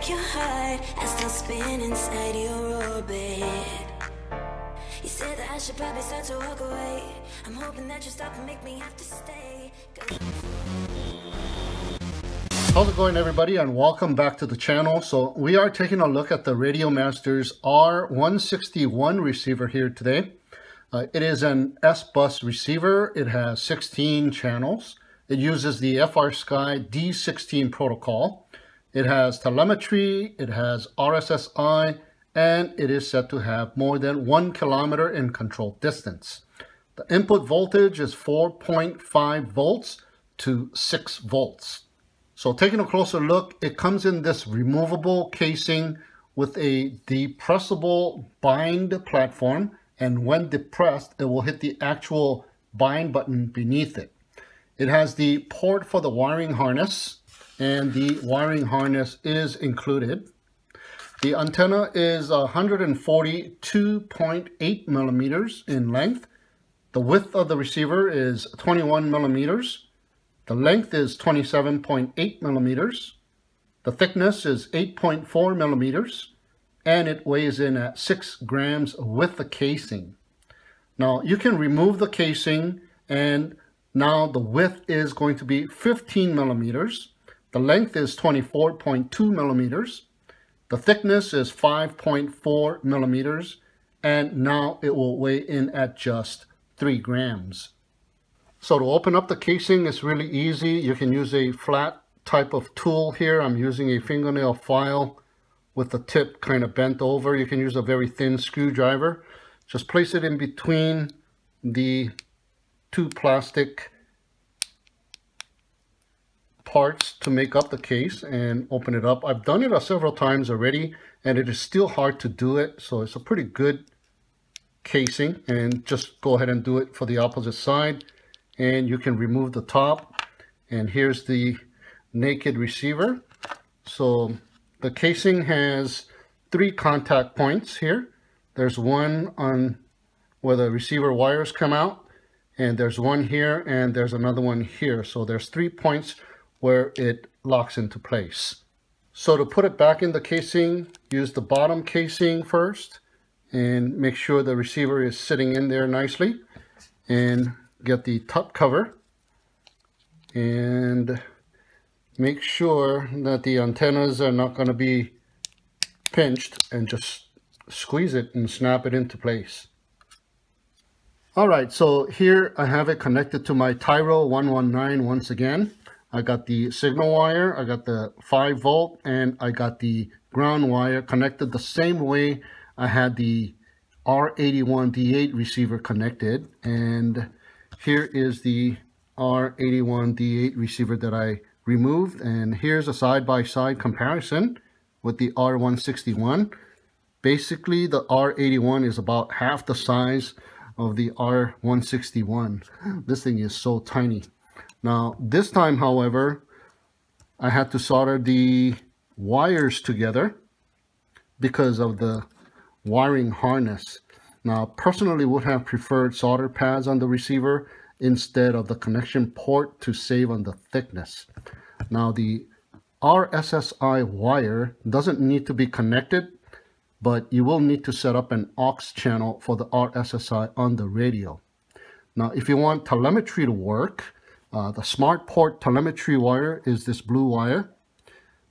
break your heart, I still spin inside your orbit. You said that I should probably start to walk away. I'm hoping that you stop and make me have to stay. How's it going, everybody, and welcome back to the channel. So we are taking a look at the Radiomaster's R161 receiver here today. It is an S-bus receiver. It has 16 channels. It uses the FlySky D16 protocol. It has telemetry, it has RSSI, and it is said to have more than 1 kilometer in control distance. The input voltage is 4.5 volts to 6 volts. So taking a closer look, it comes in this removable casing with a depressible bind platform, and when depressed, it will hit the actual bind button beneath it. It has the port for the wiring harness, and the wiring harness is included. The antenna is 142.8 millimeters in length. The width of the receiver is 21 millimeters. The length is 27.8 millimeters. The thickness is 8.4 millimeters. And it weighs in at 6 grams with the casing. Now you can remove the casing, and now the width is going to be 15 millimeters. The length is 24.2 millimeters. The thickness is 5.4 millimeters. And now it will weigh in at just 3 grams. So to open up the casing is really easy. You can use a flat type of tool here. I'm using a fingernail file with the tip kind of bent over. You can use a very thin screwdriver. Just place it in between the two plastic parts to make up the case and open it up. I've done it several times already, and it is still hard to do it. So it's a pretty good casing, and just go ahead and do it for the opposite side. And you can remove the top, and here's the naked receiver. So the casing has 3 contact points here. There's one on where the receiver wires come out, and there's one here, and there's another one here. So there's 3 points where it locks into place. So to put it back in the casing, use the bottom casing first, and make sure the receiver is sitting in there nicely, and get the top cover, and make sure that the antennas are not going to be pinched, and just squeeze it and snap it into place. Alright, so here I have it connected to my Tyro 119 once again. I got the signal wire, I got the 5 volt, and I got the ground wire connected the same way I had the R81 D8 receiver connected. And here is the R81 D8 receiver that I removed, and here's a side-by-side comparison with the R161. Basically, the R81 is about half the size of the R161. This thing is so tiny. Now, this time, however, I had to solder the wires together because of the wiring harness. Now, personally would have preferred solder pads on the receiver instead of the connection port to save on the thickness. Now, the RSSI wire doesn't need to be connected, but you will need to set up an aux channel for the RSSI on the radio. Now, if you want telemetry to work, the smart port telemetry wire is this blue wire.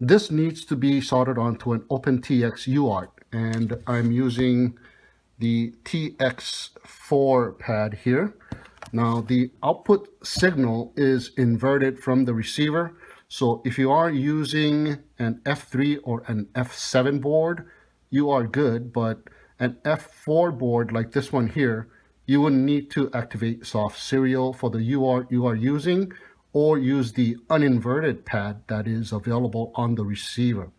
This needs to be soldered onto an OpenTX UART, and I'm using the TX4 pad here. Now the output signal is inverted from the receiver, so if you are using an F3 or an F7 board, you are good, but an F4 board like this one here, you will need to activate soft serial for the UART you are using, or use the uninverted pad that is available on the receiver.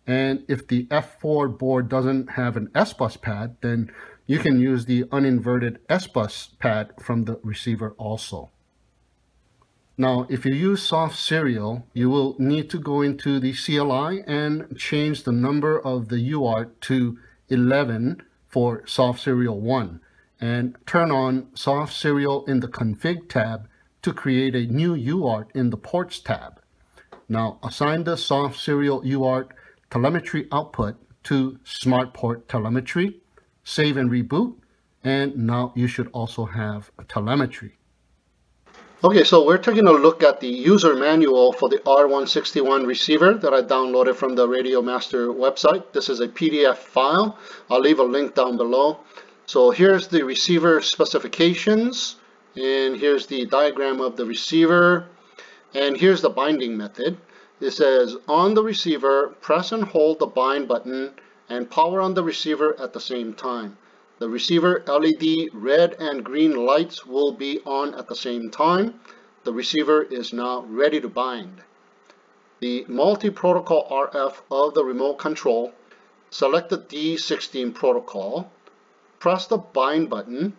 And if the F4 board doesn't have an S-bus pad, then you can use the uninverted S-bus pad from the receiver also. Now, if you use soft serial, you will need to go into the CLI and change the number of the UART to 11 for soft serial 1, and turn on soft serial in the config tab to create a new UART in the ports tab. Now, assign the soft serial UART telemetry output to smart port telemetry, save and reboot, and now you should also have a telemetry. Okay, so we're taking a look at the user manual for the R161 receiver that I downloaded from the Radiomaster website. This is a PDF file. I'll leave a link down below. So here's the receiver specifications, and here's the diagram of the receiver, and here's the binding method. It says, on the receiver, press and hold the bind button and power on the receiver at the same time. The receiver LED red and green lights will be on at the same time. The receiver is now ready to bind. The multi-protocol RF of the remote control, select the D16 protocol, press the bind button.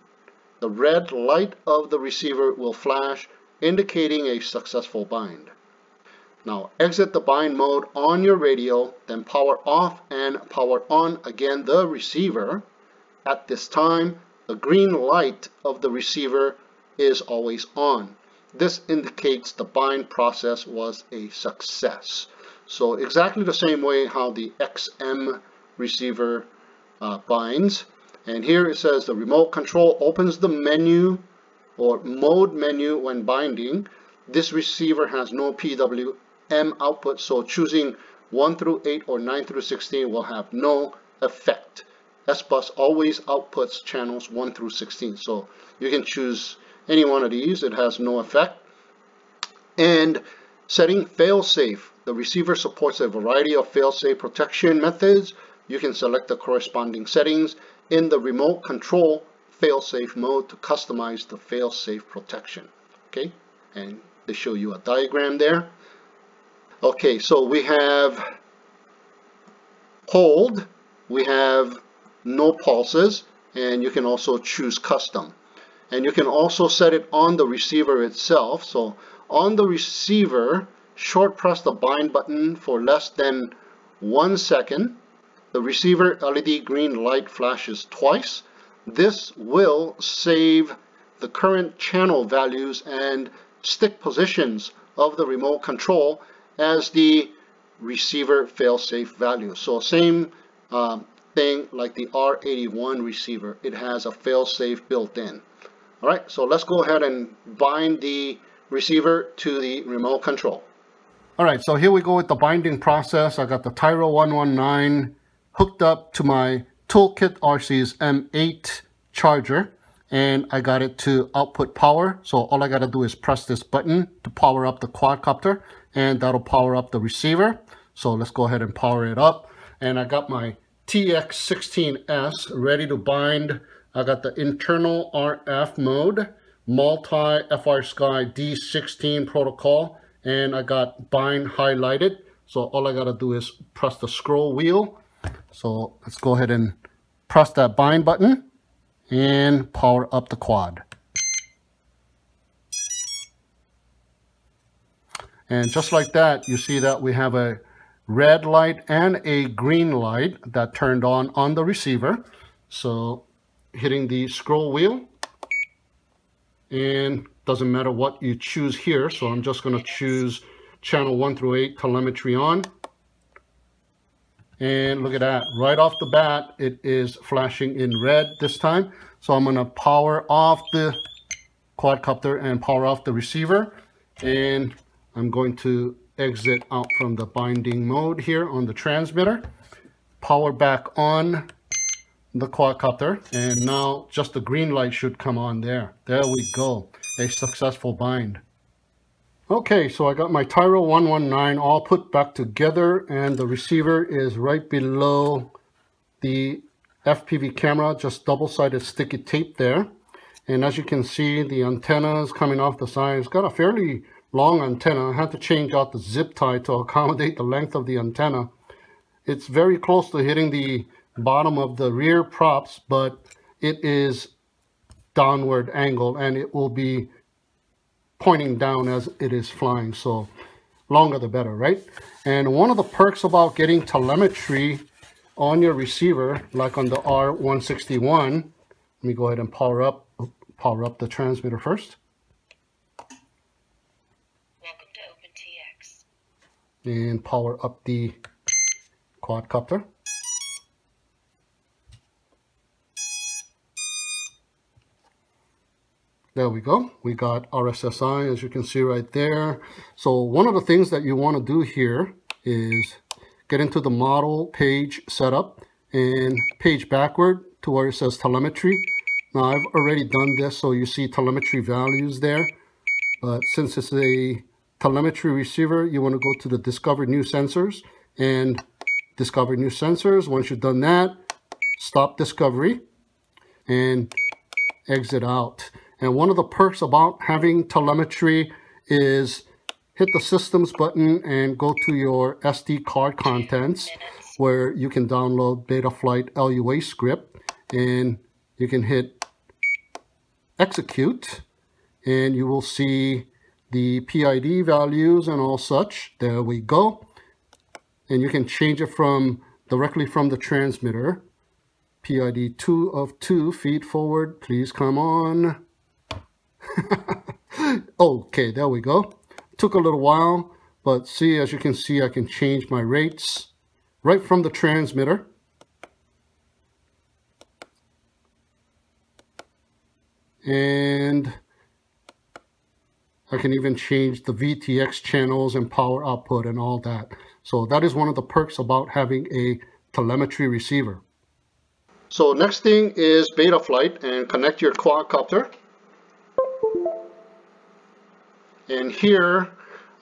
The red light of the receiver will flash, indicating a successful bind. Now exit the bind mode on your radio, then power off and power on again the receiver. At this time, the green light of the receiver is always on. This indicates the bind process was a success. So exactly the same way how the XM receiver binds. And here it says the remote control opens the menu or mode menu when binding. This receiver has no PWM output, so choosing 1 through 8 or 9 through 16 will have no effect. S-Bus always outputs channels 1 through 16, so you can choose any one of these. It has no effect. And setting fail-safe. The receiver supports a variety of fail-safe protection methods. You can select the corresponding settings in the remote control fail-safe mode to customize the fail-safe protection. Okay, and they show you a diagram there. Okay, so we have hold, we have no pulses, and you can also choose custom. And you can also set it on the receiver itself. So on the receiver, short press the bind button for less than 1 second. The receiver LED green light flashes twice. This will save the current channel values and stick positions of the remote control as the receiver fail-safe value. So same thing like the R81 receiver. It has a fail-safe built in. Alright, so let's go ahead and bind the receiver to the remote control. Alright, so here we go with the binding process. I got the Tyro 119 hooked up to my Toolkit RC's M8 charger, and I got it to output power. So all I got to do is press this button to power up the quadcopter, and that'll power up the receiver. So let's go ahead and power it up. And I got my TX16S ready to bind. I got the internal RF mode, multi FlySky D16 protocol, and I got bind highlighted. So all I gotta do is press the scroll wheel. So let's go ahead and press that bind button and power up the quad. And just like that, you see that we have a red light and a green light that turned on the receiver. So hitting the scroll wheel, and doesn't matter what you choose here. So I'm just going to choose channel 1 through 8 telemetry on. And look at that, right off the bat, it is flashing in red this time. So I'm going to power off the quadcopter and power off the receiver. And I'm going to exit out from the binding mode here on the transmitter, power back on the quadcopter, and now just the green light should come on there. There we go, a successful bind. Okay, so I got my Tyro 119 all put back together, and the receiver is right below the FPV camera, just double-sided sticky tape there. And as you can see, the antenna is coming off the side. It's got a fairly long antenna. I had to change out the zip tie to accommodate the length of the antenna. It's very close to hitting the bottom of the rear props, but it is downward angle and it will be pointing down as it is flying. So longer the better, right? And one of the perks about getting telemetry on your receiver, like on the R161, let me go ahead and power up the transmitter first. Welcome to OpenTX. And power up the quadcopter. There we go. We got RSSI, as you can see right there. So one of the things that you want to do here is get into the model page setup and page backward to where it says telemetry. Now I've already done this, so you see telemetry values there. But since it's a telemetry receiver, you want to go to the Discover New Sensors and Discover New Sensors. Once you've done that, stop discovery and exit out. And one of the perks about having telemetry is hit the Systems button and go to your SD card contents where you can download Betaflight LUA script, and you can hit execute and you will see the PID values and all such. There we go. And you can change it from directly from the transmitter. PID 2 of 2, feed forward, please come on. Okay, there we go. Took a little while, but see, as you can see, I can change my rates right from the transmitter. And I can even change the VTX channels and power output and all that. So that is one of the perks about having a telemetry receiver. So next thing is Betaflight, and connect your quadcopter. And here,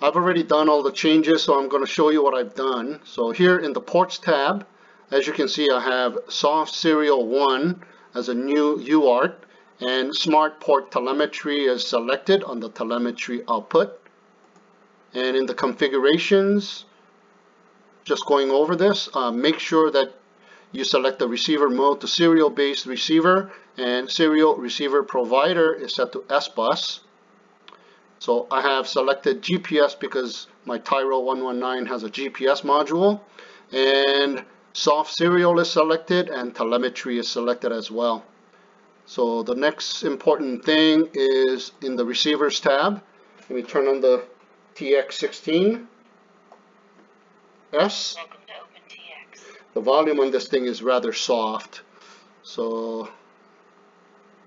I've already done all the changes, so I'm going to show you what I've done. So here in the Ports tab, as you can see, I have Soft Serial 1 as a new UART, and Smart Port Telemetry is selected on the telemetry output. And in the configurations, just going over this, make sure that you select the receiver mode to serial-based receiver, and serial receiver provider is set to S-Bus. So I have selected GPS because my Tyro 119 has a GPS module, and soft serial is selected and telemetry is selected as well. So the next important thing is in the receivers tab. Let me turn on the TX16S. Welcome to OpenTX. The volume on this thing is rather soft. So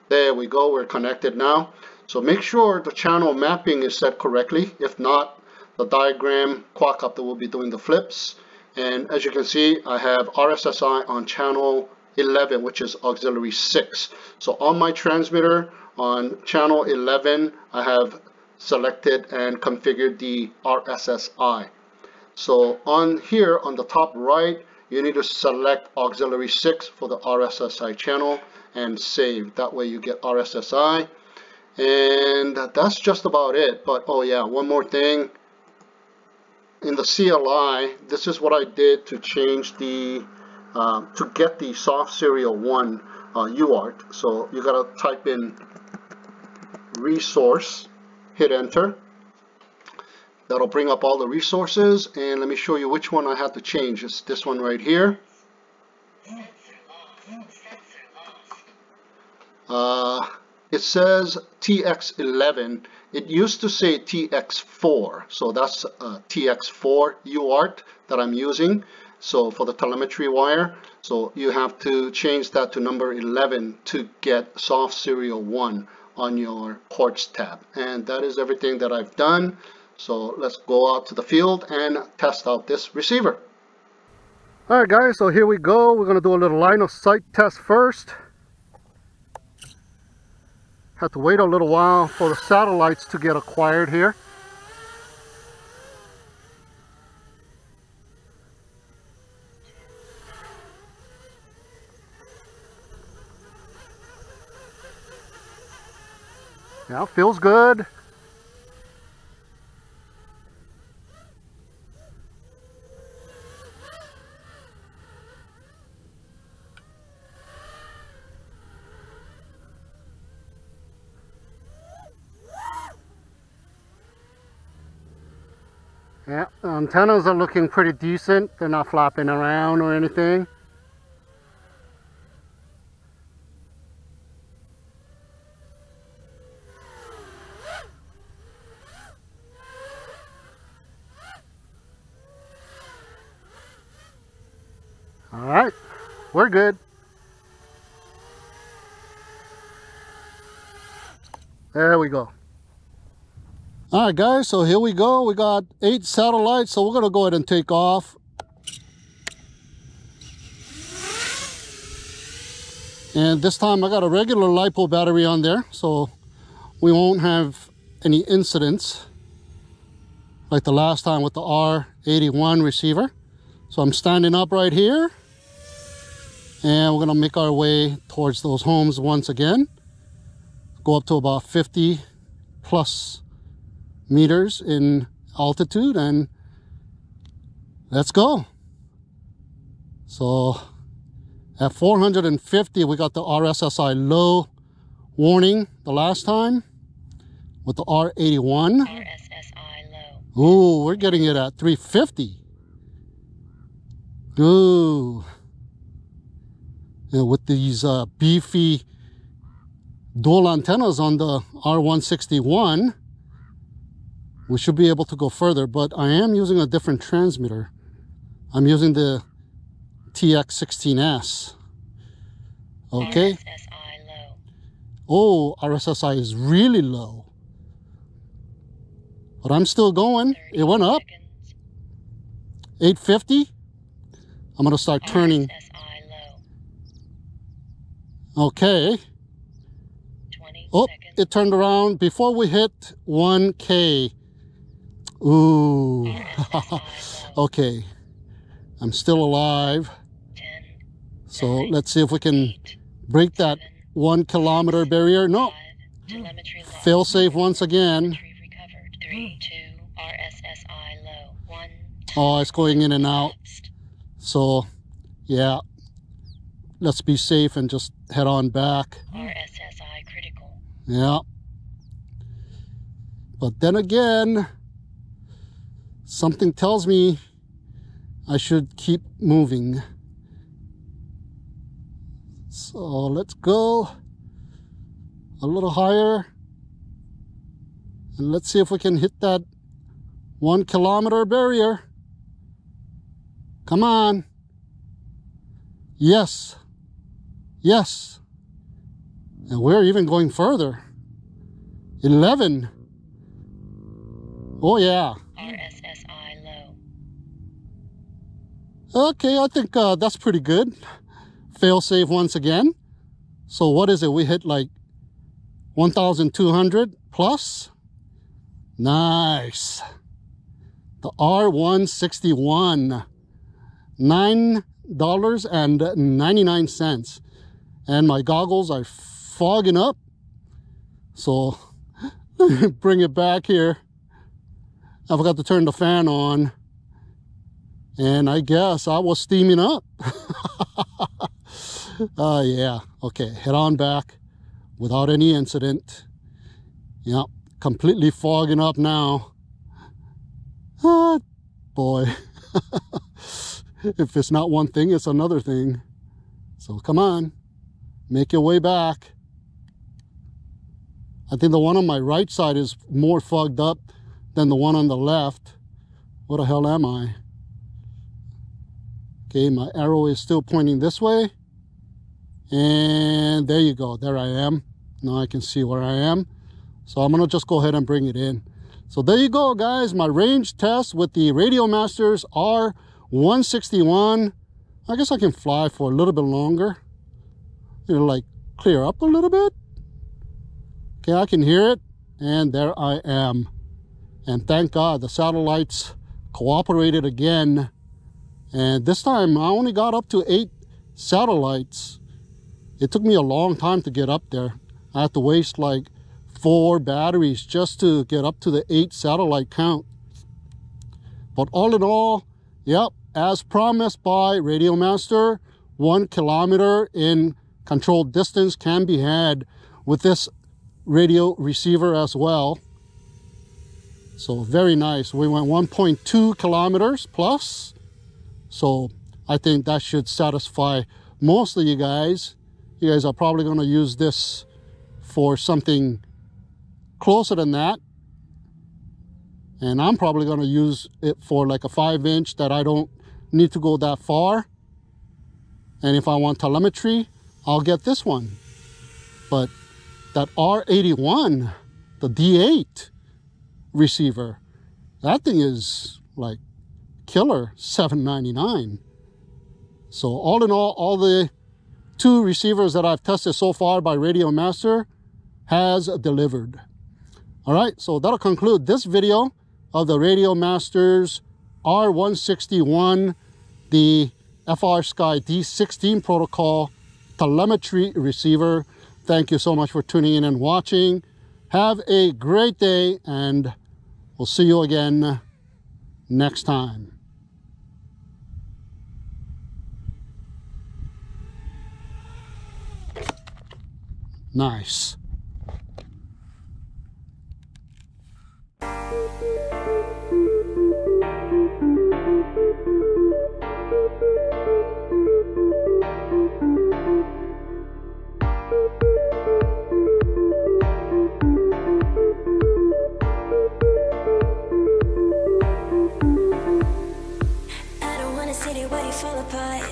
there we go, we're connected now. So make sure the channel mapping is set correctly. If not, the diagram quadcopter will be doing the flips. And as you can see, I have RSSI on channel 11, which is auxiliary 6. So on my transmitter on channel 11, I have selected and configured the RSSI. So on here on the top right, you need to select auxiliary 6 for the RSSI channel and save. That way you get RSSI. And that's just about it. But oh yeah, one more thing. In the CLI, this is what I did to change the to get the soft serial 1 UART. So you gotta type in resource, hit enter. That'll bring up all the resources, and let me show you which one I had to change. It's this one right here. It says TX11. It used to say TX4, so that's TX4 UART that I'm using. So for the telemetry wire, so you have to change that to number 11 to get soft serial 1 on your ports tab. And that is everything that I've done. So let's go out to the field and test out this receiver. Alright guys, so here we go. We're going to do a little line of sight test first. Have to wait a little while for the satellites to get acquired here. Yeah, feels good. Yeah, the antennas are looking pretty decent. They're not flopping around or anything. We're good. There we go. All right, guys, so here we go. We got 8 satellites, so we're going to go ahead and take off. And this time I got a regular LiPo battery on there, so we won't have any incidents like the last time with the R81 receiver. So I'm standing up right here, and we're going to make our way towards those homes once again. Go up to about 50 plus meters in altitude, and let's go. So at 450, we got the RSSI low warning the last time with the R81. RSSI low. Ooh, we're getting it at 350. Ooh. And with these beefy dual antennas on the R161, we should be able to go further, but I am using a different transmitter. I'm using the TX16S. Okay. RSSI low. Oh, RSSI is really low. But I'm still going. It went up. 850. I'm going to start turning. RSSI low. Okay. 20 Oh, seconds. it turned around before we hit 1K. Ooh. RSSI low. Okay. I'm still alive. 10, So 9, let's see if we can 8, break that 1 kilometer barrier. No. 5, telemetry low. Fail safe once again. Telemetry recovered. 3, 2, RSSI low. 1, Oh, it's going in and out. lost. So, yeah. Let's be safe and just head on back. RSSI critical. Yeah. But then again, something tells me I should keep moving. So let's go a little higher. And let's see if we can hit that 1 kilometer barrier. Come on. Yes. Yes. And we're even going further. 11. Oh, yeah. RSSI low. Okay, I think that's pretty good. Fail safe once again. So what is it? We hit like 1,200 plus. Nice. The R161. $9.99. And my goggles are fogging up. So let me bring it back here. I forgot to turn the fan on. And I guess I was steaming up. Yeah. Okay, head on back without any incident. Yep, completely fogging up now. Ah, boy. If it's not one thing, it's another thing. So come on, make your way back. I think the one on my right side is more fogged up than the one on the left. What the hell am I? Okay, my arrow is still pointing this way. And there you go, there I am. Now I can see where I am. So I'm gonna just go ahead and bring it in. So there you go, guys, my range test with the Radiomaster's R161. I guess I can fly for a little bit longer. It'll like clear up a little bit. Okay, I can hear it, and there I am. And thank God the satellites cooperated again. And this time I only got up to 8 satellites. It took me a long time to get up there. I had to waste like 4 batteries just to get up to the 8 satellite count. But all in all, yep, as promised by Radiomaster, 1 kilometer in controlled distance can be had with this radio receiver as well. So very nice. We went 1.2 kilometers plus. So I think that should satisfy most of you guys. You guys are probably going to use this for something closer than that. And I'm probably going to use it for like a 5-inch that I don't need to go that far. And if I want telemetry, I'll get this one. But that R81, the D8 receiver, that thing is like killer, $799. So all in all the 2 receivers that I've tested so far by Radiomaster has delivered. All right, so that'll conclude this video of the Radiomaster's R161, the FlySky D16 protocol telemetry receiver. Thank you so much for tuning in and watching. Have a great day, and we'll see you again next time. Nice. Fall apart.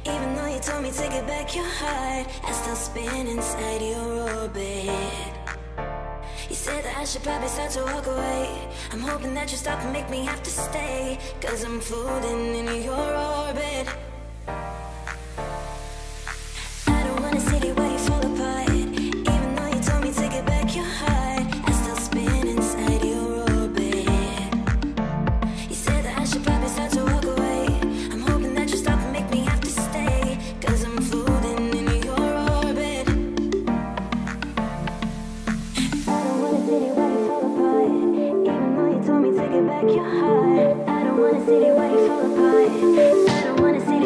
Even though you told me to get back your heart, I still spin inside your orbit. You said that I should probably start to walk away. I'm hoping that you stop and make me have to stay, 'cause I'm floating in your orbit. I don't wanna see the way you fall apart. Even though you told me to get back your heart, I still spin inside your orbit. You said that I should probably start to walk away. Your heart. I don't wanna see the way you fall apart. I don't wanna see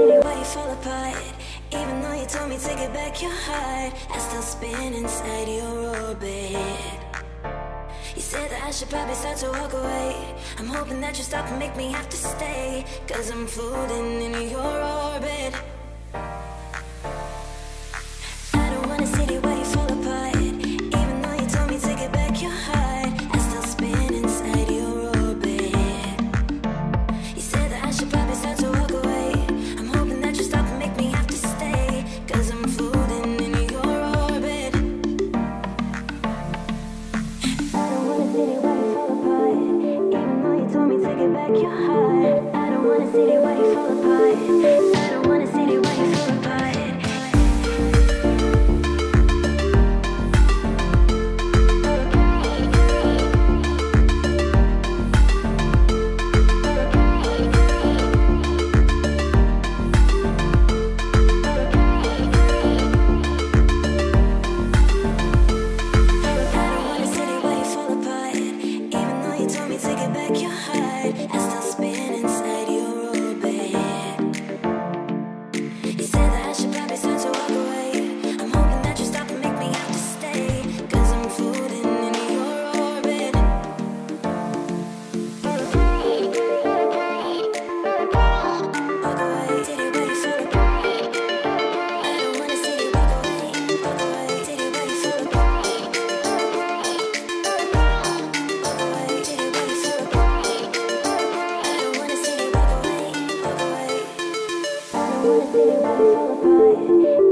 the way you fall apart. I still spin inside your orbit. You said that I should probably start to walk away. I'm hoping that you stop and make me have to stay, 'cause I'm floating in your orbit. I don't wanna see the way you fall apart. Even though you told me to get back your heart, I still spin inside your orbit. You said that I should probably start to walk away. I'm hoping that you stop and make me have to stay, 'cause I'm floating in your orbit. I don't wanna see the way you fall apart. Even though you told me to get back your heart, I don't wanna see the way you fall apart. I don't wanna see the way you fall apart.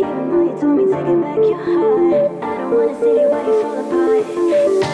Even though you told me to get back your heart, I don't wanna see the way you fall apart.